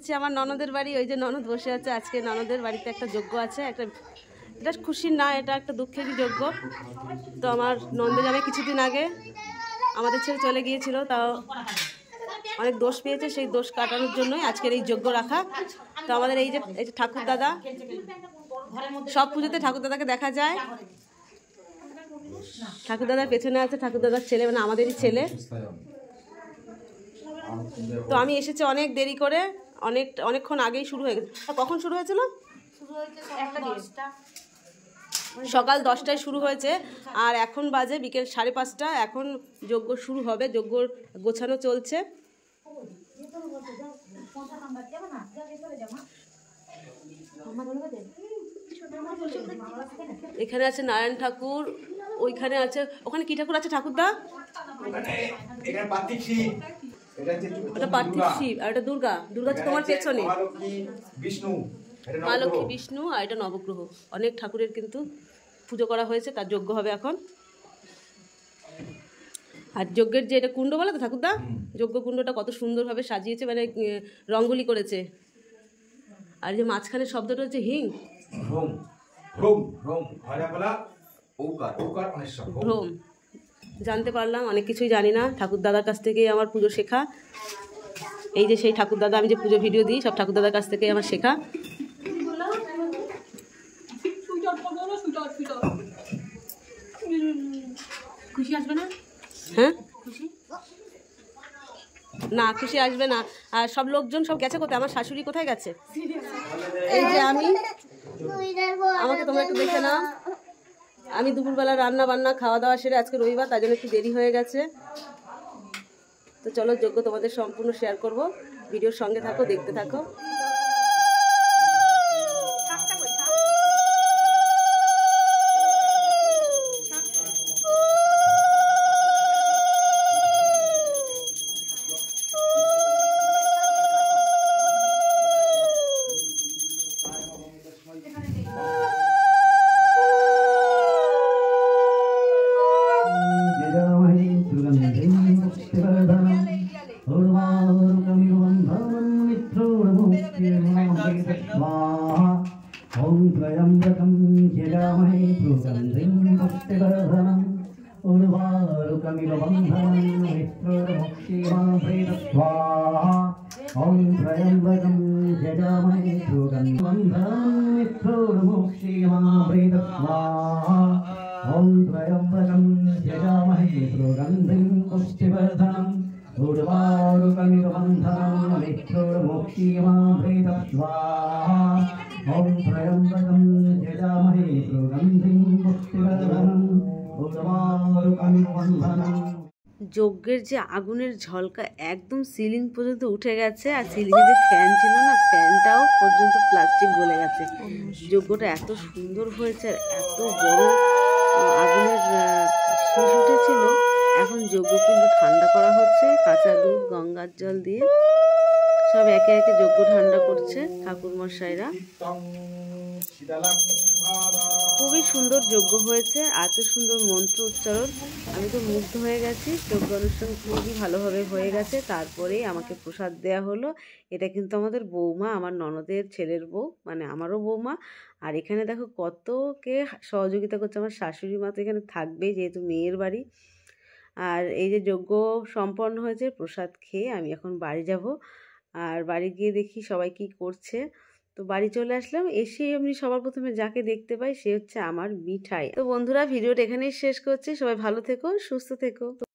যাচ্ছি আমার ননদের বাড়ি। ওই যে ননদ বসে আছে। আজকে ননদের বাড়িতে একটা যজ্ঞ আছে। এটা খুশির না, এটা একটা দুঃখেরই যজ্ঞ। তো আমার ননদে জামাই কিছুদিন আগে আমাদের ছেড়ে চলে গিয়েছিল, তাও অনেক দোষ পেয়েছে। সেই দোষ কাটানোর জন্যই আজকের এই যজ্ঞ রাখা। তো আমাদের এই যে ঠাকুর দাদা, সব পুজোতে ঠাকুর দাদাকে দেখা যায়। ঠাকুর দাদার পেছনে আছে ঠাকুর দাদার ছেলে, মানে আমাদেরই ছেলে। তো আমি এসেছি অনেক দেরি করে, অনেকক্ষণ আগেই শুরু হয়ে গেছে। কখন শুরু হয়েছিল? সকাল 10টায় শুরু হয়েছে, আর এখন বাজে বিকেল 5:30। এখন যজ্ঞ শুরু হবে, যজ্ঞর গোছানো চলছে। এখানে আছে নারায়ণ ঠাকুর, ওইখানে আছে, ওখানে কি ঠাকুর আছে ঠাকুরদা? ওটা পার্থিব শিব, আর এটা দুর্গা। দুর্গা তোমার পেছনে মা লক্ষ্মী, বিষ্ণু, আর এটা নবগ্রহ। অনেক ঠাকুরের কিন্তু পুজো করা হয়েছে, তার যজ্ঞ হবে এখন। আর যজ্ঞের যে এটা কুণ্ড বলে তো ঠাকুরদা, যজ্ঞ কুণ্ডটা কত সুন্দরভাবে সাজিয়েছে, মানে রঙ্গোলি করেছে। আর যে মাঝখানে শব্দটা হচ্ছে হিং, ভ্রম। জানতে পারলাম, অনেক কিছুই জানি না। ঠাকুর দাদার কাছ থেকেই আমার পুজো শেখা। এই যে সেই ঠাকুর দাদা, আমি যে পুজো ভিডিও দিই সব ঠাকুর দাদার কাছ থেকেই আমার শেখা। খুশি আসবে না? হ্যাঁ, না খুশি আসবে না। আর সব লোকজন সব গেছে কোথায়? আমার শাশুড়ি কোথায় গেছে? এই যে আমি, আমাকে তোমরা একটু দেখে নাও। আমি দুপুরবেলা রান্না বান্না খাওয়া দাওয়া সেরে, আজকে রবিবার তার জন্য একটু দেরি হয়ে গেছে। তো চলো যজ্ঞ তোমাদের সম্পূর্ণ শেয়ার করব, ভিডিওর সঙ্গে থাকো, দেখতে থাকো। ओम त्र्यंबकं यजामहे सुगंधिं पुष्टिवर्धनम् उर्वारुकमिव बन्धनं मृत्युर्मुक्षीमामृत स्वाहा। ओम त्र्यंबकं यजामहे सुगंधिं मृत्युर्मुक्षीमामृत स्वाहा। ओम त्र्यंबकं यजामहे सुगंधिं पुष्टिवर्धनम् उर्वारुकमिव बन्धनं मृत्युर्मुक्षीमामृत स्वाहा। ओम त्र्यंबकं यजामहे सुगंधिं पुष्टिवर्धनम् उर्वारुकमिव बन्धनं। যজ্ঞের যে আগুনের ঝলকা একদম সিলিং পর্যন্ত উঠে গেছে, আর সিলিংয়ে যে ফ্যান ছিল না, ফ্যানটাও পর্যন্ত প্লাস্টিক গলে গেছে। যজ্ঞটা এত সুন্দর হয়েছে, আর এত বড় আগুনের শীষ উঠেছিল। এখন যজ্ঞকুণ্ড ঠান্ডা করা হচ্ছে, কাঁচা দুধ গঙ্গার জল দিয়ে সব একে একে যজ্ঞ ঠান্ডা করছে ঠাকুরমশাইরা। খুবই সুন্দর যজ্ঞ হয়েছে, এত সুন্দর মন্ত্র উচ্চারণ, আমি তো মুগ্ধ হয়ে গেছি। যজ্ঞ অনুষ্ঠান খুবই ভালোভাবে হয়ে গেছে। তারপরেই আমাকে প্রসাদ দেয়া হলো। এটা কিন্তু আমাদের বৌমা, আমার ননদের ছেলের বউ, মানে আমারও বৌমা। আর এখানে দেখো কতকে সহযোগিতা করছে। আমার শাশুড়ি মা তো এখানে থাকবেই, যেহেতু মেয়ের বাড়ি। আর এই যে যজ্ঞ সম্পন্ন হয়েছে, প্রসাদ খেয়ে আমি এখন বাড়ি যাব। আর বাড়ি গিয়ে দেখি সবাই কি করছে। তো বাড়ি চলে আসলাম। এসে এমনি সবার প্রথমে যাকে দেখতে পাই সে হচ্ছে আমার মিঠাই। তো বন্ধুরা, ভিডিওটা এখানেই শেষ করছি। সবাই ভালো থেকো, সুস্থ থেকো।